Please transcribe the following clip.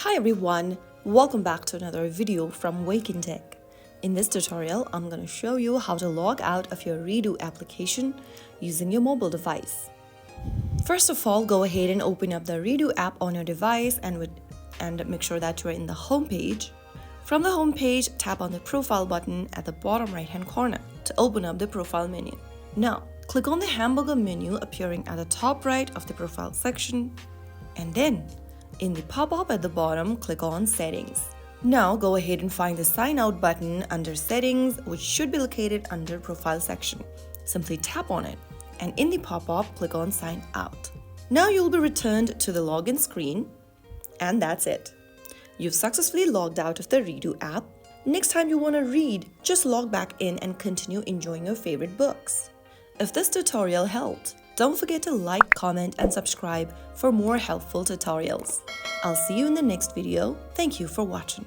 Hi everyone, welcome back to another video from Wake&Tech. In this tutorial, I'm going to show you how to log out of your Reado application using your mobile device. First of all, go ahead and open up the Reado app on your device and make sure that you're in the home page. From the home page, tap on the profile button at the bottom right hand corner to open up the profile menu. Now, click on the hamburger menu appearing at the top right of the profile section, and then in the pop-up at the bottom, click on Settings. Now go ahead and find the Sign Out button under Settings, which should be located under Profile section. Simply tap on it, and in the pop-up, click on Sign Out. Now you'll be returned to the login screen, and that's it. You've successfully logged out of the Reado app. Next time you want to read, just log back in and continue enjoying your favorite books. If this tutorial helped, don't forget to like, comment, and subscribe for more helpful tutorials. I'll see you in the next video. Thank you for watching.